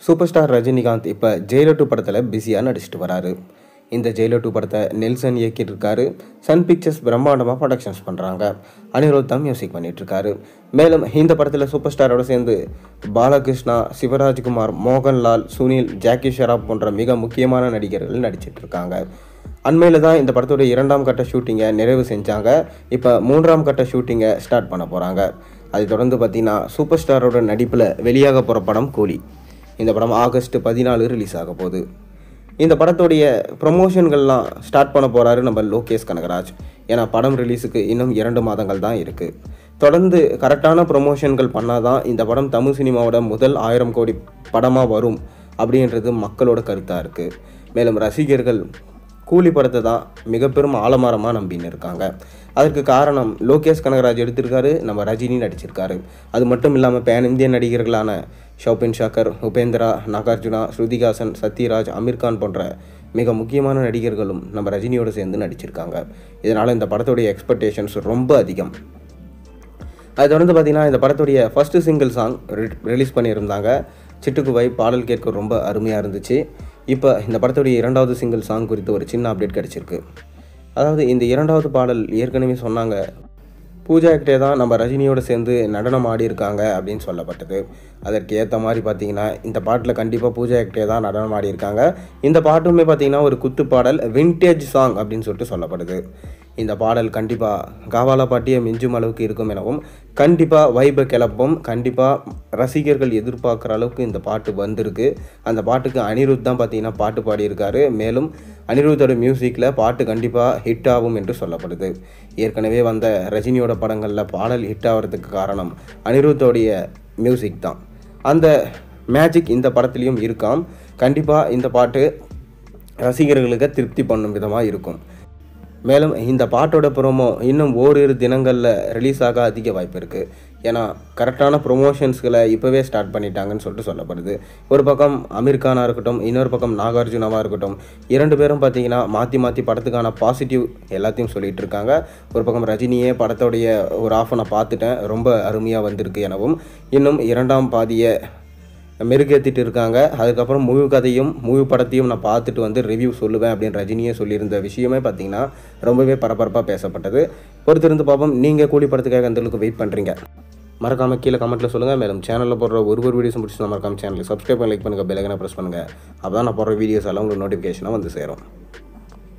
Super star Rajinikanth இப்போ Jailer 2 படத்தில் பிஸியாக நடிச்சிட்டு வராரு. இந்த ஜெயிலர் 2 படத்தை நெல்சன் இயக்கிட்டு இருக்காரு. சன் பிக்சர்ஸ் பிரம்மாண்டமாக ப்ரொடக்ஷன்ஸ் பண்ணுறாங்க. அனிருத் தான் மியூசிக் பண்ணிட்டு இருக்காரு. மேலும் இந்த படத்தில் சூப்பர் ஸ்டாரோட சேர்ந்து பாலகிருஷ்ணா, சிவராஜ்குமார், மோகன்லால், சுனில், ஜாக்கி ஷெராப் போன்ற மிக முக்கியமான நடிகர்கள் நடிச்சிட்டு இருக்காங்க. அண்மையில் தான் இந்த படத்தோட 2ஆம் கட்ட ஷூட்டிங்கை நிறைவு செஞ்சாங்க. இப்போ 3ஆம் கட்ட ஷூட்டிங்கை ஸ்டார்ட் பண்ண போகிறாங்க. அதை தொடர்ந்து பார்த்தீங்கன்னா சூப்பர் ஸ்டாரோட நடிப்பில் வெளியாக போகிற படம் கூலி. இந்த படம் ஆகஸ்ட் 14 ரிலீஸ் ஆக போகுது. இந்த படத்துடைய ப்ரொமோஷன்கள்லாம் ஸ்டார்ட் பண்ண போகிறாரு நம்ம லோகேஷ் கனகராஜ். ஏன்னா படம் ரிலீஸுக்கு இன்னும் 2 மாதங்கள் தான் இருக்குது. தொடர்ந்து கரெக்டான ப்ரொமோஷன்கள் பண்ணால் தான் இந்த படம் தமிழ் சினிமாவோட முதல் 1000 கோடி படமாக வரும் அப்படின்றது மக்களோட கருத்தாக இருக்குது. மேலும் ரசிகர்கள் கூலி படத்தை தான் மிக பெரும் ஆலமரமாக நம்பின்னு இருக்காங்க. அதற்கு காரணம் லோகேஷ் கனகராஜ் எடுத்திருக்காரு, நம்ம ரஜினி நடிச்சிருக்காரு. அது மட்டும் இல்லாமல் பேன் இந்திய நடிகர்களான ஷோபின் ஷாக்கர், உபேந்திரா, நாகார்ஜுனா, ஸ்ருதிஹாசன், சத்யராஜ், அமீர்கான் போன்ற மிக முக்கியமான நடிகர்களும் நம்ம ரஜினியோடு சேர்ந்து நடிச்சிருக்காங்க. இதனால் இந்த படத்துடைய எக்ஸ்பெக்டேஷன்ஸ் ரொம்ப அதிகம். அது தொடர்ந்து பார்த்திங்கன்னா இந்த படத்துடைய ஃபஸ்ட்டு சிங்கிள் சாங் ரிலீஸ் பண்ணியிருந்தாங்க. சிட்டுக்குவை பாடல் கேட்க ரொம்ப அருமையாக இருந்துச்சு. இப்போ இந்த படத்துடைய 2வது சிங்கிள் சாங் குறித்து ஒரு சின்ன அப்டேட் கிடச்சிருக்கு. அதாவது இந்த 2வது பாடல் ஏற்கனவே சொன்னாங்க, பூஜா ஹெக்டே தான் நம்ம ரஜினியோடு சேர்ந்து நடனம் ஆடி இருக்காங்க அப்படின்னு சொல்லப்பட்டது. அதற்கு ஏற்ற மாதிரி பார்த்திங்கன்னா இந்த பாட்டில் கண்டிப்பாக பூஜா ஹெக்டே தான் நடனம் ஆடி இருக்காங்க. இந்த பாட்டுமே பார்த்திங்கன்னா ஒரு குத்து பாடல், வின்டேஜ் சாங் அப்படின்னு சொல்லிட்டு சொல்லப்படுது. இந்த பாடல் கண்டிப்பாக காவாலா பாட்டியை மிஞ்சும் அளவுக்கு இருக்கும் எனவும், கண்டிப்பாக வைபை கிளப்பும், கண்டிப்பாக ரசிகர்கள் எதிர்பார்க்குற அளவுக்கு இந்த பாட்டு வந்திருக்கு. அந்த பாட்டுக்கு அனிருத் தான் பார்த்திங்கன்னா பாட்டு பாடியிருக்காரு. மேலும் அனிருத்தோட மியூசிக்கில் பாட்டு கண்டிப்பாக ஹிட் ஆகும் என்று சொல்லப்படுது. ஏற்கனவே வந்த ரஜினியோட படங்களில் பாடல் ஹிட் ஆகிறதுக்கு காரணம் அனிருத்தோடைய மியூசிக் தான். அந்த மேஜிக் இந்த படத்துலேயும் இருக்காம். கண்டிப்பாக இந்த பாட்டு ரசிகர்களுக்கு திருப்தி பண்ணும் விதமாக இருக்கும். மேலும் இந்த பாட்டோட ப்ரோமோ இன்னும் ஓரிரு தினங்களில் ரிலீஸ் ஆக அதிக வாய்ப்பு இருக்குது. ஏன்னா கரெக்டான ப்ரொமோஷன்ஸ்களை இப்போவே ஸ்டார்ட் பண்ணிட்டாங்கன்னு சொல்லிட்டு சொல்லப்படுது. ஒரு பக்கம் அமீர்கானாக இருக்கட்டும், இன்னொரு பக்கம் நாகார்ஜுனாவாக இருக்கட்டும், 2 பேரும் பார்த்திங்கன்னா மாற்றி படத்துக்கான பாசிட்டிவ் எல்லாத்தையும் சொல்லிகிட்டு இருக்காங்க. ஒரு பக்கம் ரஜினியே படத்தோடைய ஒரு ஆஃபை நான் பார்த்துட்டேன், ரொம்ப அருமையாக வந்திருக்கு எனவும், இன்னும் 2ஆம் பாதியை மெருகேற்றிட்டு இருக்காங்க. அதுக்கப்புறம் முழு கதையும் முழு படத்தையும் நான் பார்த்துட்டு வந்து ரிவ்யூ சொல்லுவேன் அப்படின்னு ரஜினியே சொல்லியிருந்த விஷயமே பார்த்திங்கன்னா ரொம்பவே பரபரப்பாக பேசப்பட்டது. பொறுத்திருந்து பார்ப்போம். நீங்கள் கூலி படத்துக்காக அந்த அளவுக்கு வெயிட் பண்ணுறீங்க? மறக்காமல் கீழே கமெண்ட்டில் சொல்லுங்கள். மேலும் சேனலில் போடுற ஒரு வீடியோஸும் பிடிச்சி மறக்காமல் சேனலை சப்ஸ்கிரைப் பண்ணி லைக் பண்ணுங்கள், பெல் ஐகானை ப்ரெஸ் பண்ணுங்கள். அப்போ தான் நான் போடுற வீடியோஸ் எல்லாம் உங்களுக்கு நோட்டிஃபிகேஷனாக வந்து சேரும்.